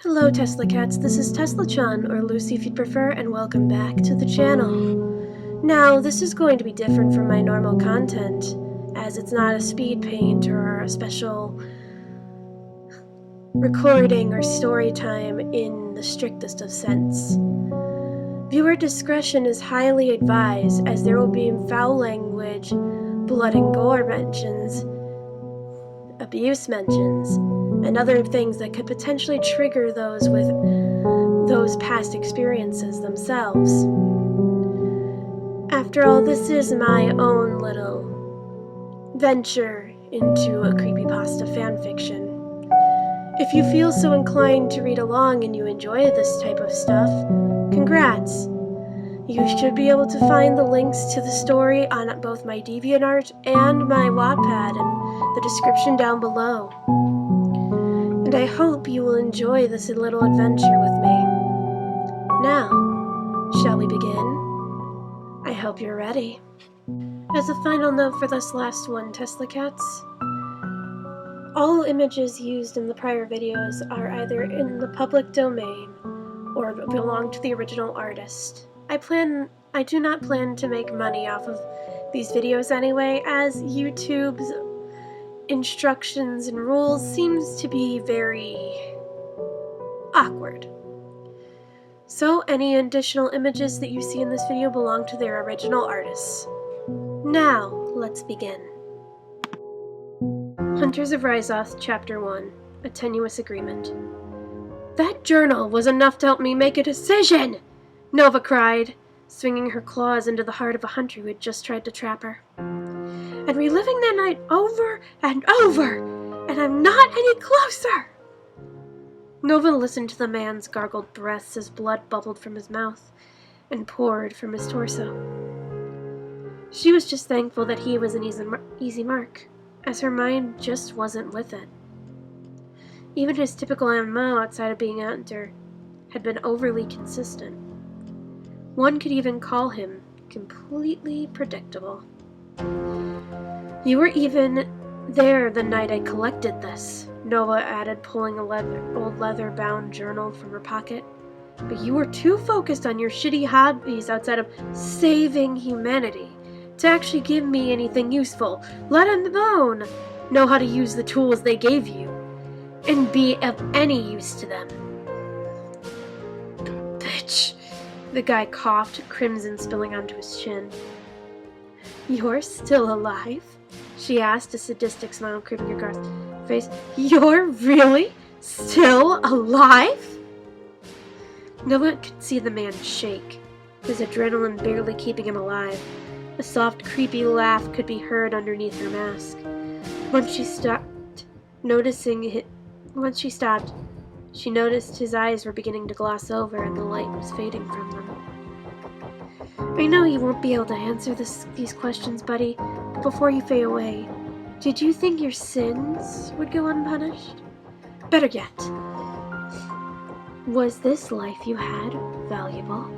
Hello Tesla Cats, this is Tesla-chan, or Lucy if you'd prefer, and welcome back to the channel. Now, this is going to be different from my normal content, as it's not a speed paint or a special recording or story time in the strictest of sense. Viewer discretion is highly advised, as there will be foul language, blood and gore mentions, abuse mentions, and other things that could potentially trigger those with those past experiences themselves. After all, this is my own little venture into a creepypasta fanfiction. If you feel so inclined to read along and you enjoy this type of stuff, congrats! You should be able to find the links to the story on both my DeviantArt and my Wattpad in the description down below. And I hope you will enjoy this little adventure with me. Now, shall we begin? I hope you're ready. As a final note for this last one, Tesla Cats, all images used in the prior videos are either in the public domain or belong to the original artist. I do not plan to make money off of these videos anyway, as YouTube's instructions and rules seems to be very awkward. So any additional images that you see in this video belong to their original artists. Now, let's begin. Hunters of Ryzoth, Chapter 1, A Tenuous Agreement. That journal was enough to help me make a decision! Nova cried, swinging her claws into the heart of a hunter who had just tried to trap her. And reliving that night over and over, and I'm not any closer! Nova listened to the man's gargled breaths as blood bubbled from his mouth and poured from his torso. She was just thankful that he was an easy mark, as her mind just wasn't with it. Even his typical MO outside of being a hunter had been overly consistent. One could even call him completely predictable. You were even there the night I collected this, Nova added, pulling a old leather-bound journal from her pocket. But you were too focused on your shitty hobbies outside of saving humanity to actually give me anything useful, let alone know how to use the tools they gave you, and be of any use to them. Bitch, the guy coughed, crimson spilling onto his chin. You're still alive? She asked, a sadistic smile creeping across her face. You're really still alive? No one could see the man shake, his adrenaline barely keeping him alive. A soft, creepy laugh could be heard underneath her mask. Once she stopped, she noticed his eyes were beginning to gloss over and the light was fading from them. I know you won't be able to answer these questions, buddy, but before you fade away, did you think your sins would go unpunished? Better yet, was this life you had valuable?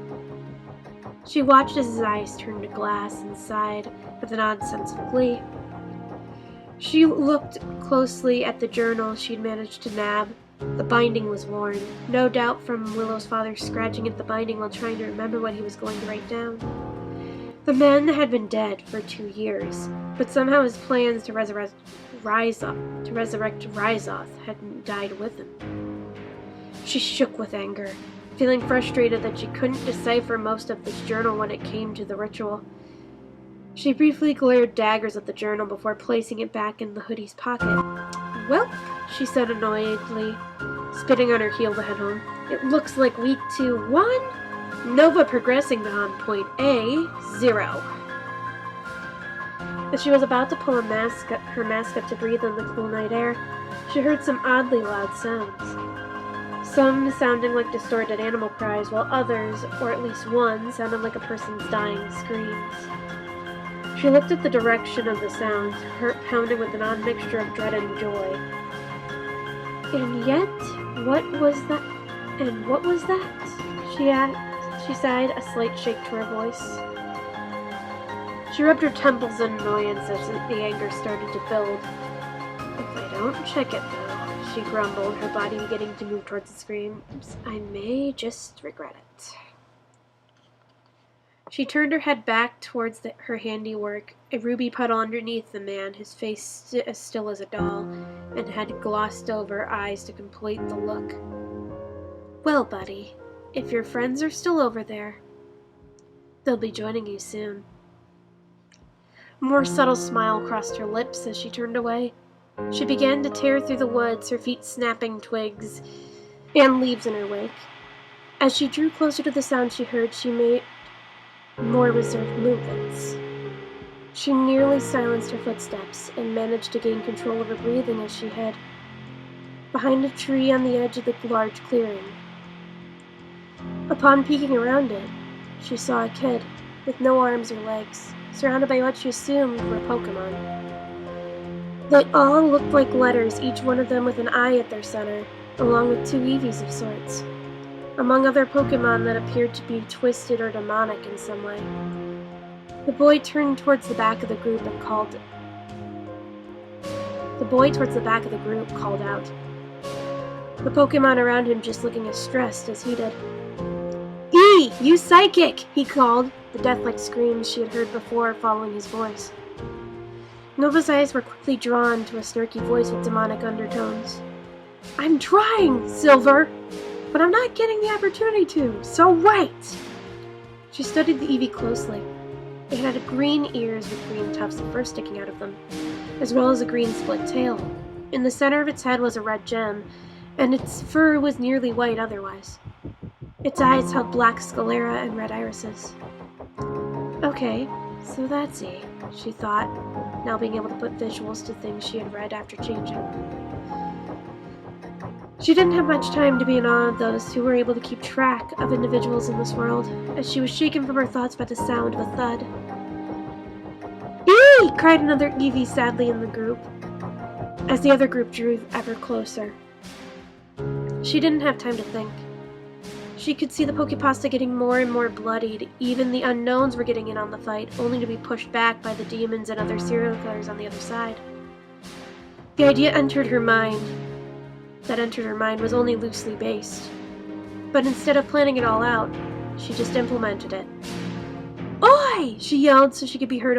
She watched as his eyes turned to glass and sighed with an odd sense of glee. She looked closely at the journal she'd managed to nab. The binding was worn, no doubt from Willow's father scratching at the binding while trying to remember what he was going to write down. The man had been dead for 2 years, but somehow his plans to resurrect Ryzoth hadn't died with him. She shook with anger, feeling frustrated that she couldn't decipher most of this journal when it came to the ritual. She briefly glared daggers at the journal before placing it back in the hoodie's pocket. Well, she said annoyedly, spitting on her heel to head home. It looks like week 2-1. Nova progressing beyond point A, 0. As she was about to pull her mask up to breathe in the cool night air, she heard some oddly loud sounds. Some sounding like distorted animal cries, while others, or at least one, sounded like a person's dying screams. She looked at the direction of the sounds, her heart pounding with an odd mixture of dread and joy. And yet, what was that? She asked. She sighed, a slight shake to her voice. She rubbed her temples in annoyance as the anger started to build. If I don't check it, though, she grumbled, her body beginning to move towards the screams. I may just regret it. She turned her head back towards her handiwork, a ruby puddle underneath the man, his face as still as a doll, and had glossed over eyes to complete the look. Well, buddy, if your friends are still over there, they'll be joining you soon. A more subtle smile crossed her lips as she turned away. She began to tear through the woods, her feet snapping twigs and leaves in her wake. As she drew closer to the sound she heard, she made more reserved movements. She nearly silenced her footsteps and managed to gain control of her breathing as she hid behind a tree on the edge of the large clearing. Upon peeking around it, she saw a kid with no arms or legs, surrounded by what she assumed were Pokemon. They all looked like letters, each one of them with an eye at their center, along with 2 Eevees of sorts, among other Pokemon that appeared to be twisted or demonic in some way. The boy turned towards the back of the group and called out. The Pokemon around him just looking as stressed as he did. "E! You psychic!" he called, the death-like screams she had heard before following his voice. Nova's eyes were quickly drawn to a snarky voice with demonic undertones. "I'm trying, Silver, but I'm not getting the opportunity to, so wait!" She studied the Eevee closely. It had green ears with green tufts of fur sticking out of them, as well as a green split tail. In the center of its head was a red gem, and its fur was nearly white otherwise. Its eyes held black sclera and red irises. Okay, so that's E, she thought, now being able to put visuals to things she had read after changing. She didn't have much time to be in awe of those who were able to keep track of individuals in this world, as she was shaken from her thoughts by the sound of a thud. "Eee!" cried another Eevee sadly in the group, as the other group drew ever closer. She didn't have time to think. She could see the Pokepasta getting more and more bloodied. Even the unknowns were getting in on the fight, only to be pushed back by the demons and other serial killers on the other side. The idea that entered her mind was only loosely based. But instead of planning it all out, she just implemented it. "Oi!" she yelled so she could be heard.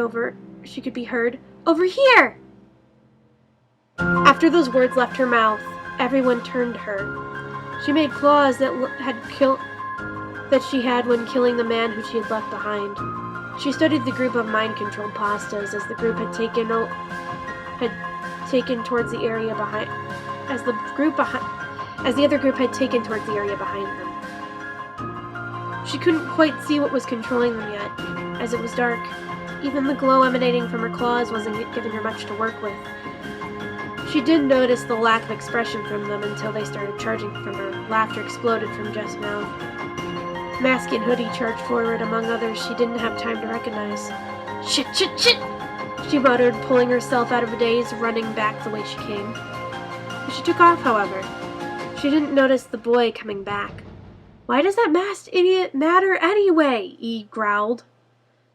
"Over here!" After those words left her mouth, everyone turned to her. She made claws that she had when killing the man who she had left behind. She studied the group of mind-controlled pastas as the other group had taken towards the area behind them. She couldn't quite see what was controlling them yet, as it was dark. Even the glow emanating from her claws wasn't giving her much to work with. She did notice the lack of expression from them until they started charging from her. Laughter exploded from Jess' mouth. Mask and Hoodie charged forward, among others she didn't have time to recognize. "Shit, shit, shit!" she muttered, pulling herself out of a daze, running back the way she came. As she took off, however, she didn't notice the boy coming back. "Why does that masked idiot matter anyway?" E growled.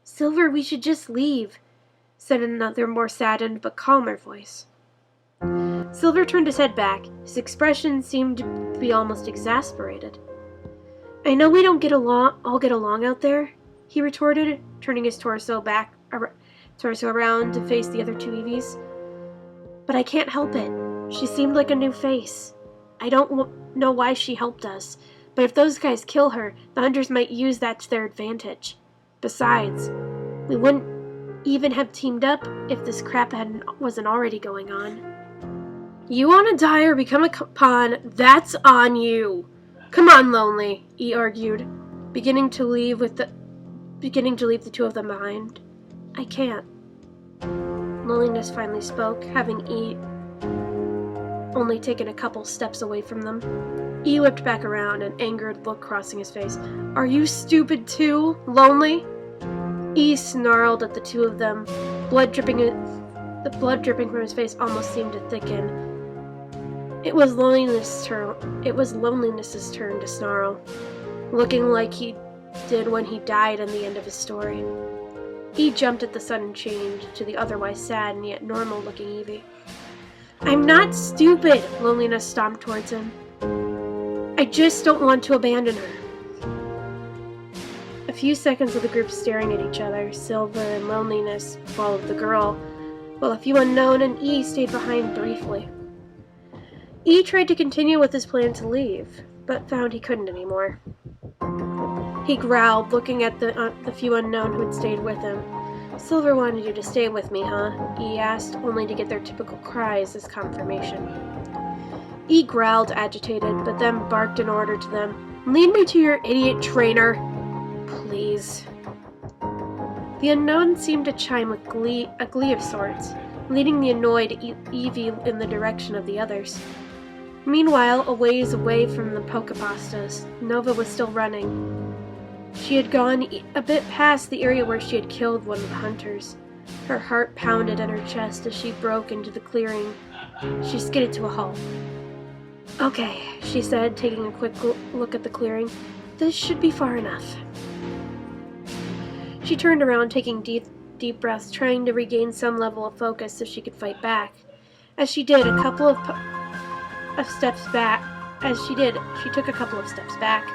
"Silver, we should just leave," said another more saddened but calmer voice. Silver turned his head back. His expression seemed to be almost exasperated. "I know we don't all get along out there," he retorted, turning his torso around to face the other 2 Eevees. "But I can't help it. She seemed like a new face. I don't know why she helped us, but if those guys kill her, the hunters might use that to their advantage. Besides, we wouldn't even have teamed up if this crap wasn't already going on." "You want to die or become a pawn, that's on you. Come on, Lonely," E argued, beginning to leave the 2 of them behind. "I can't." Loneliness finally spoke, having E only taken a couple steps away from them. E whipped back around, an angered look crossing his face. "Are you stupid too, Lonely?" E snarled at the 2 of them. The blood dripping from his face almost seemed to thicken. It was Loneliness's turn to snarl, looking like he did when he died on the end of his story. He jumped at the sudden change to the otherwise sad and yet normal-looking Eevee. I'm not stupid, Loneliness stomped towards him. I just don't want to abandon her. A few seconds of the group staring at each other. Silver and Loneliness followed the girl, while a few unknown and E stayed behind briefly. E tried to continue with his plan to leave, but found he couldn't anymore. He growled, looking at the few unknown who had stayed with him. Silver wanted you to stay with me, huh? E asked, only to get their typical cries as confirmation. E growled, agitated, but then barked an order to them. Lead me to your idiot trainer. Please. The unknown seemed to chime with a glee of sorts, leading the annoyed Eevee in the direction of the others. Meanwhile, a ways away from the Pokepastas, Nova was still running. She had gone a bit past the area where she had killed one of the hunters. Her heart pounded in her chest as she broke into the clearing. She skidded to a halt. Okay, she said, taking a quick look at the clearing. This should be far enough. She turned around, taking deep breaths, trying to regain some level of focus so she could fight back. As she did, a couple of steps back. As she did, she took a couple of steps back,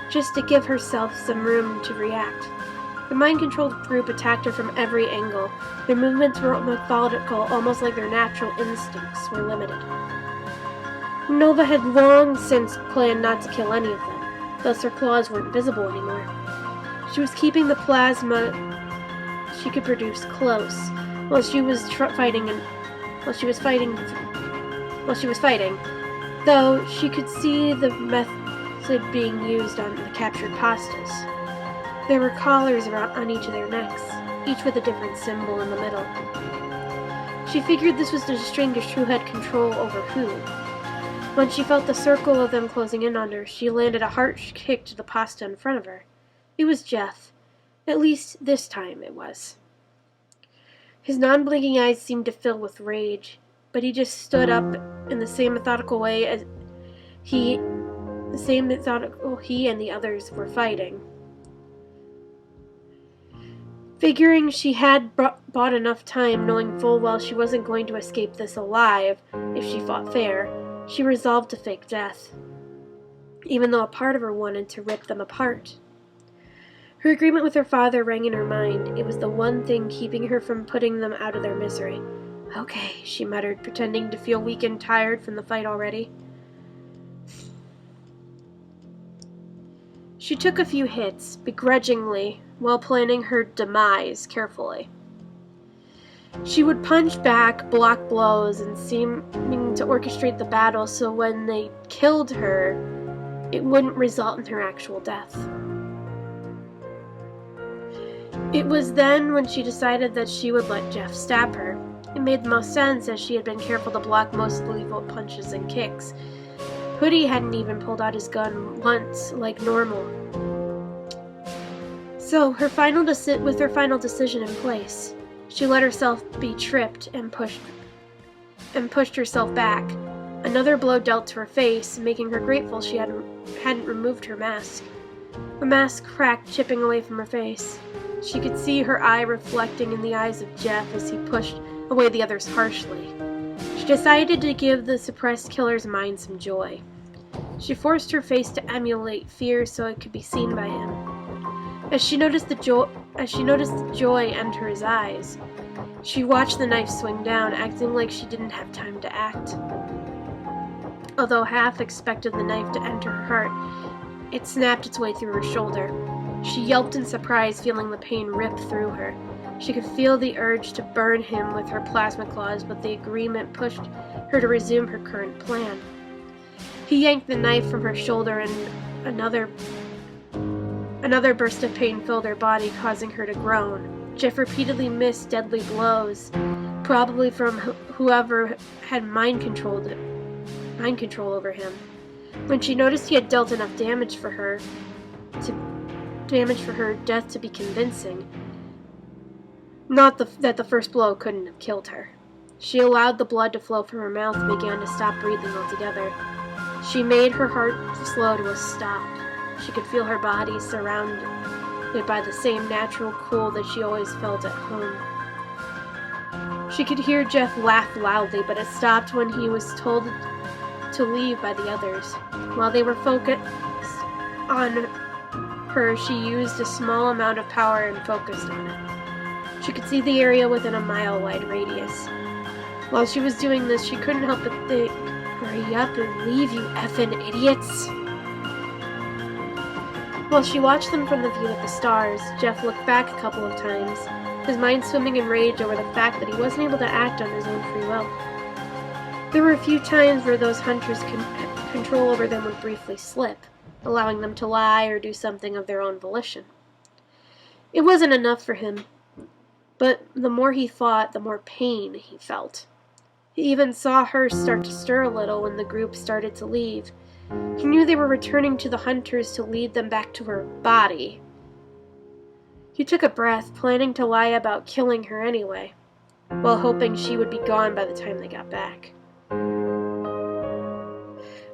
just to give herself some room to react. The mind-controlled group attacked her from every angle. Their movements were methodical, almost like their natural instincts were limited. Nova had long since planned not to kill any of them, thus her claws weren't visible anymore. She was keeping the plasma she could produce close, while she was fighting, though she could see the method being used on the captured pastas. There were collars on each of their necks, each with a different symbol in the middle. She figured this was to distinguish who had control over who. When she felt the circle of them closing in on her, she landed a harsh kick to the pasta in front of her. It was Jeff. At least this time it was. His non-blinking eyes seemed to fill with rage, but he just stood up in the same methodical way as he and the others were fighting. Figuring she had bought enough time, knowing full well she wasn't going to escape this alive if she fought fair, she resolved to fake death, even though a part of her wanted to rip them apart. Her agreement with her father rang in her mind. It was the one thing keeping her from putting them out of their misery. Okay, she muttered, pretending to feel weak and tired from the fight already. She took a few hits, begrudgingly, while planning her demise carefully. She would punch back, block blows, and seeming to orchestrate the battle so when they killed her, it wouldn't result in her actual death. It was then when she decided that she would let Jeff stab her. It made the most sense as she had been careful to block most lethal punches and kicks. Hoodie hadn't even pulled out his gun once, like normal. So, with her final decision in place, she let herself be tripped and pushed herself back. Another blow dealt to her face, making her grateful she hadn't removed her mask. The mask cracked, chipping away from her face. She could see her eye reflecting in the eyes of Jeff as he pushed away the others harshly. She decided to give the suppressed killer's mind some joy. She forced her face to emulate fear so it could be seen by him. As she noticed the joy enter his eyes, she watched the knife swing down, acting like she didn't have time to act. Although half expected the knife to enter her heart, it snapped its way through her shoulder. She yelped in surprise, feeling the pain rip through her. She could feel the urge to burn him with her plasma claws, but the agreement pushed her to resume her current plan. He yanked the knife from her shoulder and another burst of pain filled her body, causing her to groan. Jeff repeatedly missed deadly blows, probably from whoever had mind control over him. When she noticed he had dealt enough damage for her death to be convincing, not that the first blow couldn't have killed her. She allowed the blood to flow from her mouth and began to stop breathing altogether. She made her heart slow to a stop. She could feel her body surrounded by the same natural cool that she always felt at home. She could hear Jeff laugh loudly, but it stopped when he was told to leave by the others. While they were focused on her, she used a small amount of power and focused on it. She could see the area within a mile-wide radius. While she was doing this, she couldn't help but think, hurry up and leave, you effing idiots! While she watched them from the view of the stars, Jeff looked back a couple of times, his mind swimming in rage over the fact that he wasn't able to act on his own free will. There were a few times where those hunters' control over them would briefly slip, allowing them to lie or do something of their own volition. It wasn't enough for him, but the more he fought, the more pain he felt. He even saw her start to stir a little when the group started to leave. He knew they were returning to the hunters to lead them back to her body. He took a breath, planning to lie about killing her anyway, while hoping she would be gone by the time they got back.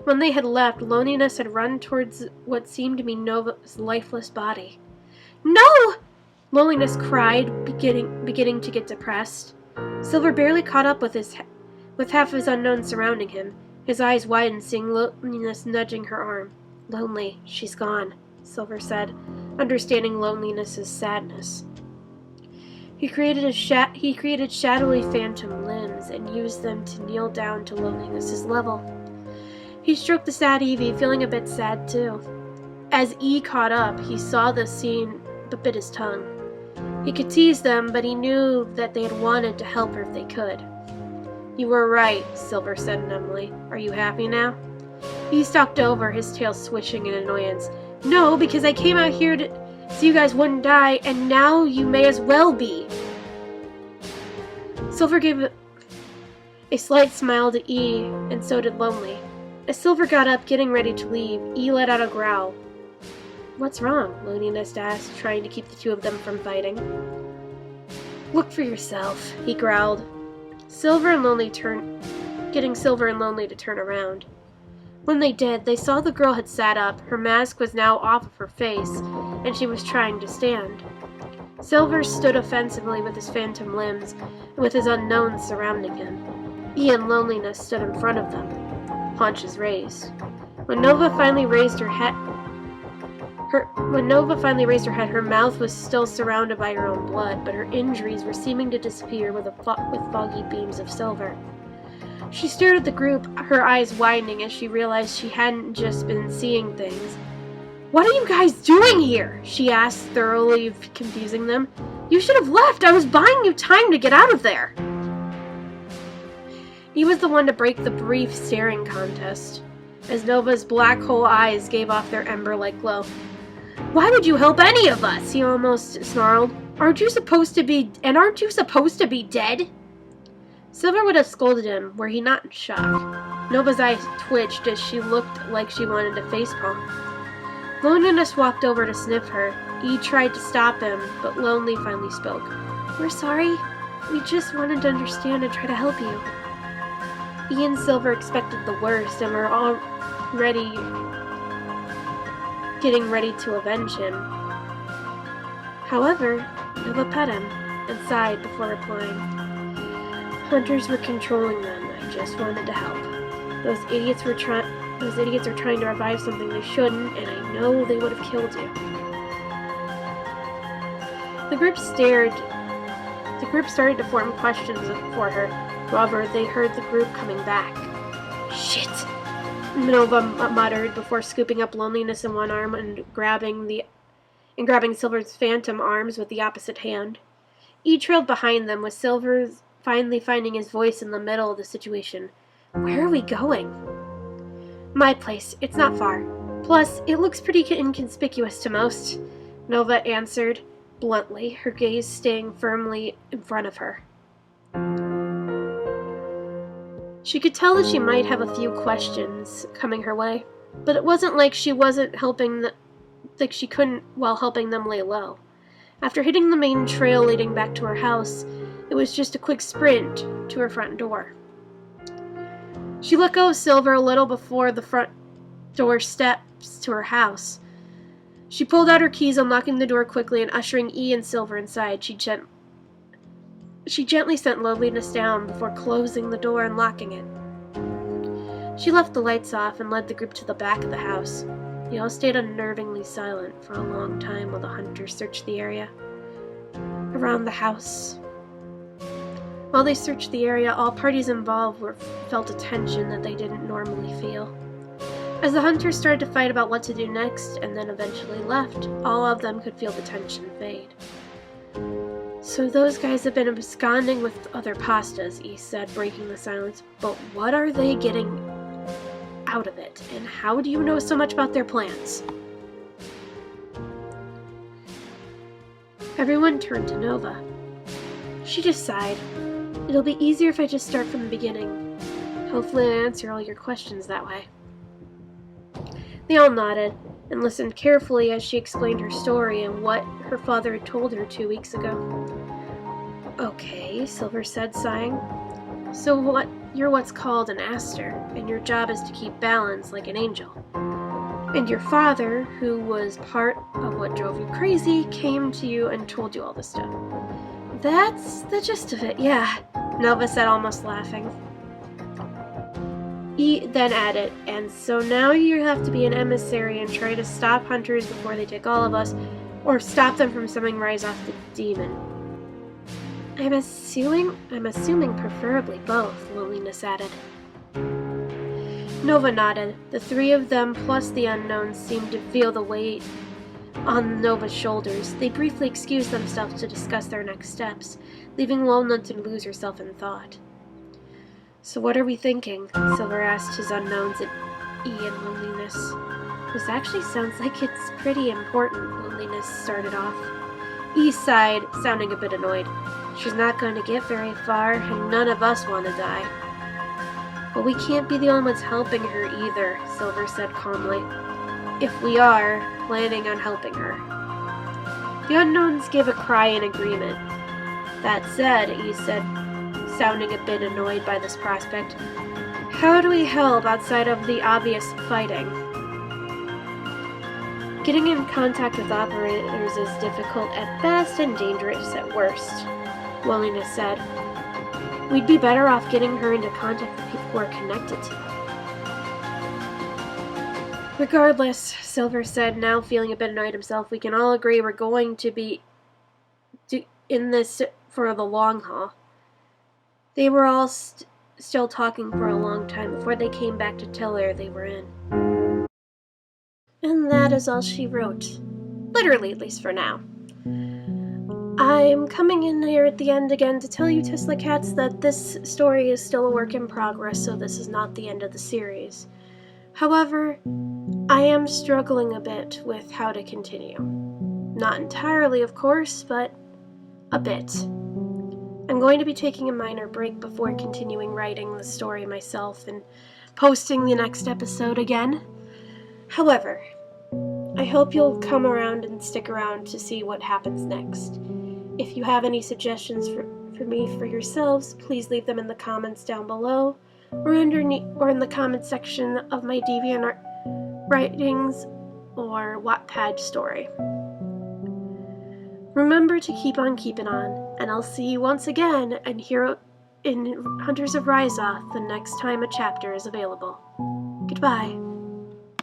When they had left, loneliness had run towards what seemed to be Nova's lifeless body. "No!" Loneliness cried, beginning to get depressed. Silver barely caught up with half his unknown surrounding him. His eyes widened, seeing Loneliness nudging her arm. "Lonely, she's gone," Silver said, understanding Loneliness's sadness. He created shadowy phantom limbs and used them to kneel down to Loneliness's level. He stroked the sad Eevee, feeling a bit sad too. As E caught up, he saw the scene but bit his tongue. He could tease them, but he knew that they had wanted to help her if they could. "You were right," Silver said numbly. "Are you happy now?" He stalked over, his tail swishing in annoyance. "No, because I came out here so you guys wouldn't die, and now you may as well be." Silver gave a slight smile to E, and so did Lonely. As Silver got up, getting ready to leave, E let out a growl. "What's wrong?" Loneliness asked, trying to keep the two of them from fighting. "Look for yourself," he growled, getting Silver and Lonely to turn around. When they did, they saw the girl had sat up, her mask was now off of her face, and she was trying to stand. Silver stood offensively with his phantom limbs, and with his unknown surrounding him. E and Loneliness stood in front of them, haunches raised. When Nova finally raised her head, her mouth was still surrounded by her own blood, but her injuries were seeming to disappear with foggy beams of silver. She stared at the group, her eyes widening as she realized she hadn't just been seeing things. "What are you guys doing here?" she asked, thoroughly confusing them. "You should have left. I was buying you time to get out of there." He was the one to break the brief staring contest, as Nova's black hole eyes gave off their ember-like glow. "Why would you help any of us?" he almost snarled. Aren't you supposed to be dead?" Silver would have scolded him, were he not in shock. Nova's eyes twitched as she looked like she wanted to facepalm. Loneliness walked over to sniff her. E tried to stop him, but Lonely finally spoke. "We're sorry. We just wanted to understand and try to help you." E and Silver expected the worst and were already getting ready to avenge him. However, Nova pet him and sighed before replying. "Hunters were controlling them. I just wanted to help. Those idiots are trying to revive something they shouldn't, and I know they would have killed you." The group started to form questions for her. However, they heard the group coming back. "Shit!" Nova muttered before scooping up Loneliness in one arm and grabbing Silver's phantom arms with the opposite hand. E trailed behind them, with Silver finally finding his voice in the middle of the situation. "Where are we going?" "My place. It's not far. Plus, it looks pretty inconspicuous to most," Nova answered bluntly, her gaze staying firmly in front of her. She could tell that she might have a few questions coming her way, but it wasn't like she couldn't while helping them lay low. After hitting the main trail leading back to her house, it was just a quick sprint to her front door. She let go of Silver a little before the front door steps to her house. She pulled out her keys, unlocking the door quickly and ushering E and Silver inside. She gently sent Loveliness down before closing the door and locking it. She left the lights off and led the group to the back of the house. They all stayed unnervingly silent for a long time while the hunters searched the area around the house. While they searched the area, all parties involved felt a tension that they didn't normally feel. As the hunters started to fight about what to do next and then eventually left, all of them could feel the tension fade. "So those guys have been absconding with other pastas," E said, breaking the silence. "But what are they getting out of it, and how do you know so much about their plans?" Everyone turned to Nova. She just sighed. "It'll be easier if I just start from the beginning. Hopefully I answer all your questions that way." They all nodded and listened carefully as she explained her story and what her father had told her 2 weeks ago. "Okay," Silver said, sighing. "So you're what's called an Aster, and your job is to keep balance like an angel. And your father, who was part of what drove you crazy, came to you and told you all this stuff." "That's the gist of it, yeah," Nova said, almost laughing. E then added, "And so now you have to be an emissary and try to stop hunters before they take all of us, or stop them from summoning Ryzoth the demon." I'm assuming preferably both," Loneliness added. Nova nodded. The three of them plus the unknowns seemed to feel the weight on Nova's shoulders. They briefly excused themselves to discuss their next steps, leaving Lona to lose herself in thought. "So what are we thinking?" Silver asked his unknowns at E and Loneliness. "This actually sounds like it's pretty important," Loneliness started off. E sighed, sounding a bit annoyed. "She's not going to get very far, and none of us want to die." "But we can't be the only ones helping her either," Silver said calmly. "If we are planning on helping her." The unknowns gave a cry in agreement. "That said," E said, sounding a bit annoyed by this prospect, "how do we help outside of the obvious fighting?" "Getting in contact with operators is difficult at best and dangerous at worst," Loneliness said. "We'd be better off getting her into contact with people who are connected to it." "Regardless," Silver said, now feeling a bit annoyed himself, "we can all agree we're going to be in this for the long haul." They were all still talking for a long time before they came back to tell her they were in. And that is all she wrote. Literally, at least for now. I'm coming in here at the end again to tell you Tesla Cats that this story is still a work in progress, so this is not the end of the series. However, I am struggling a bit with how to continue. Not entirely, of course, but a bit. I'm going to be taking a minor break before continuing writing the story myself and posting the next episode again. However, I hope you'll come around and stick around to see what happens next. If you have any suggestions for me for yourselves, please leave them in the comments down below or in the comment section of my DeviantArt writings or Wattpad story. Remember to keep on keeping on, and I'll see you once again in Hunters of Ryzoth the next time a chapter is available. Goodbye.